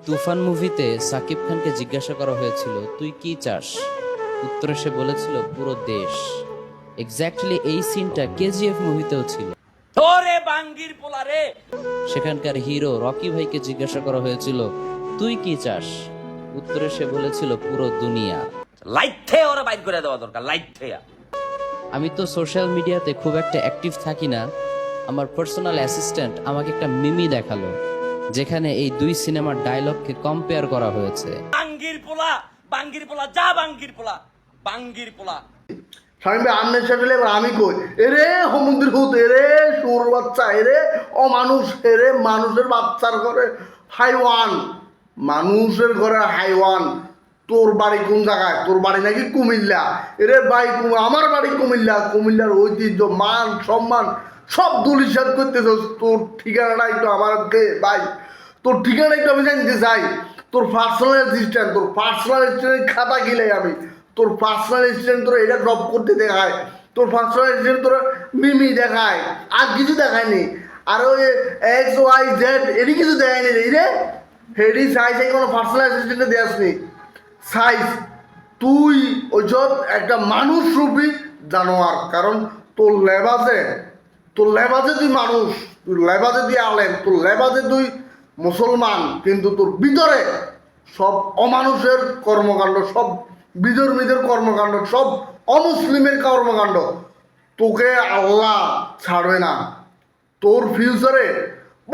তুফান মুভিতে সাকিব খানকে জিজ্ঞাসা করা হয়েছিল তুই কি চাস, উত্তরে সে বলেছিল পুরো দেশ। এক্স্যাক্টলি এই সিনটা কেজিএফ মুভিতেও ছিল। ওরে বাঙ্গির পোলা রে। সেখানকার হিরো রকি ভাইকে জিজ্ঞাসা করা হয়েছিল তুই কি চাস, উত্তরে সে বলেছিল পুরো দুনিয়া। লাইট থেকে ওরা বাইর করে দেওয়া দরকার, লাইট থেকে। আমি তো সোশ্যাল মিডিয়াতে খুব একটা অ্যাক্টিভ থাকি না। আমার পার্সোনাল অ্যাসিস্ট্যান্ট আমাকে একটা মিমি দেখালো যেখানে এই দুই সিনেমার ডায়লগকে কম্পেয়ার করা হয়েছে। বাঙ্গির পোলা, বাঙ্গির পোলা, যা বাঙ্গির পোলা, বাঙ্গির পোলা। স্বামী ভাই আমনের সাথে এবার আমি কই এরে সমুদ্র ভূত এরে সুর বাচ্চা এরে অমানুষ এরে মানুষের বাচ্চার ঘরে হাইওয়ান, মানুষের ঘরে হাইওয়ান। তোর বাড়ি কোন জায়গায়? তোর বাড়ি নাকি কুমিল্লা। এরে ভাই আমার বাড়ি কুমিল্লা। কুমিল্লার ঐতিহ্য মান সম্মান সব দুলিশাত করতেছ। তোর ঠিকানাটা একটু আমার দে ভাই, তোর ঠিকানা একটু আমি জানতে চাই। তোর পার্সোনাল অ্যাসিস্ট্যান্ট, তোর পার্সোনাল অ্যাসিস্ট্যান্টের খাতা গিলে আমি, তোর পার্সোনাল অ্যাসিস্ট্যান্ট তোর এটা ড্রপ করতে দেখায়, তোর পার্সোনাল অ্যাসিস্ট্যান্ট তোর মিমি দেখায়, আর কিছু দেখায়নি। আর ওই এক্স ওয়াই জেড এটি কিছু দেখায়নি রে। হেডি সাইজ কোনো পার্সোনাল অ্যাসিস্ট্যান্টে দেয়াসনি সাইজ। তুই ওইসব একটা মানুষ রূপী জানোয়ার, কারণ তোর লেবাসে, তোর লেবাসে তুই মানুষ, তুই লেবাসে তুই আলেন, তোর লেবাসে তুই মুসলমান, কিন্তু তোর ভিতরে সব অমানুষের কর্মকাণ্ড, সব বিধর্মীদের কর্মকাণ্ড, সব অমুসলিমের কর্মকাণ্ড। তোকে আল্লাহ ছাড়বে না। তোর ফিউচারে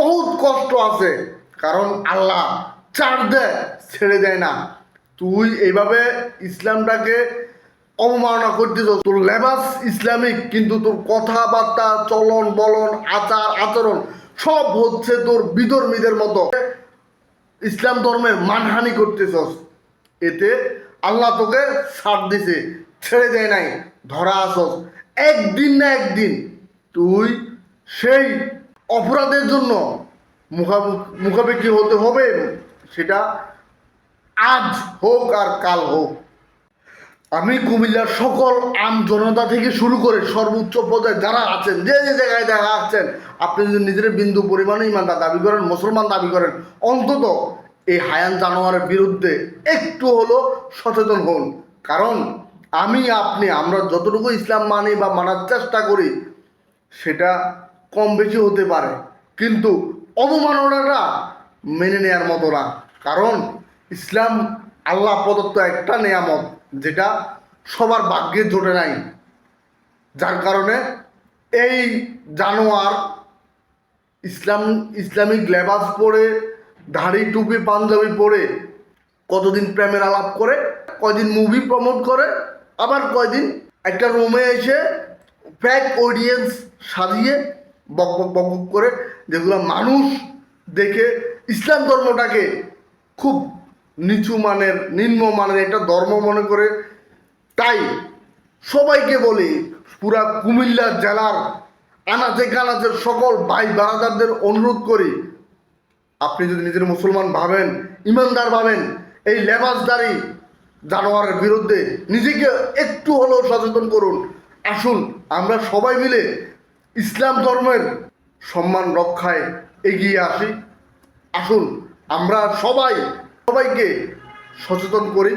বহুত কষ্ট আছে, কারণ আল্লাহ ছাড় দেয়, ছেড়ে দেয় না। তুই এইভাবে ইসলামটাকে অবমাননা করতেছ। তোর লেবাস ইসলামিক, কিন্তু তোর কথাবার্তা, চলন বলন, আচার আচরণ সব হচ্ছে তোর বিধর্মীদের মতো। ইসলাম ধর্মের মানহানি করতেছস। এতে আল্লাহ তোকে ছাড় দিছে, ছেড়ে দেয় নাই, ধরা আসস। একদিন না একদিন তুই সেই অপরাধের জন্য মুখাপেক্ষি হতে হবে, সেটা আজ হোক আর কাল হোক। আমি কুমিল্লার সকল আম জনতা থেকে শুরু করে সর্বোচ্চ পর্যায়ে যারা আছেন, যে যে জায়গায় দেখা আছেন, আপনি যদি নিজের বিন্দু পরিমাণে ইমানদার দাবি করেন, মুসলমান দাবি করেন, অন্তত এই হায়ান জানোয়ারের বিরুদ্ধে একটু হলো সচেতন হন। কারণ আমি আপনি আমরা যতটুকু ইসলাম মানি বা মানার চেষ্টা করি সেটা কম বেশি হতে পারে, কিন্তু অবমাননাটা মেনে নেওয়ার মতো না। কারণ ইসলাম আল্লাহ প্রদত্ত একটা নেয়ামত, যেটা সবার ভাগ্যে জোটে নাই। যার কারণে এই জানোয়ার ইসলামিক লেবাস পরে, দাড়ি টুপি পাঞ্জাবি পরে কতদিন প্রেমের আলাপ করে, কয়দিন মুভি প্রমোট করে, আবার কয়দিন একটা রুমে এসে ফ্যাক অডিয়েন্স সাজিয়ে বক বক বক বক করে, যেগুলো মানুষ দেখে ইসলাম ধর্মটাকে খুব নিচু মানের, নিম্ন মানের একটা ধর্ম মনে করে। তাই সবাইকে বলি, পুরা কুমিল্লা জেলার আনাচে কানাচের সকল ভাই বারাদারদের অনুরোধ করি, আপনি যদি নিজের মুসলমান ভাবেন, ইমানদার ভাবেন, এই লেবাসদারি জানোয়ারের বিরুদ্ধে নিজেকে একটু হলেও সচেতন করুন। আসুন আমরা সবাই মিলে ইসলাম ধর্মের সম্মান রক্ষায় এগিয়ে আসি। আসুন আমরা সবাইকে সচেতন করি।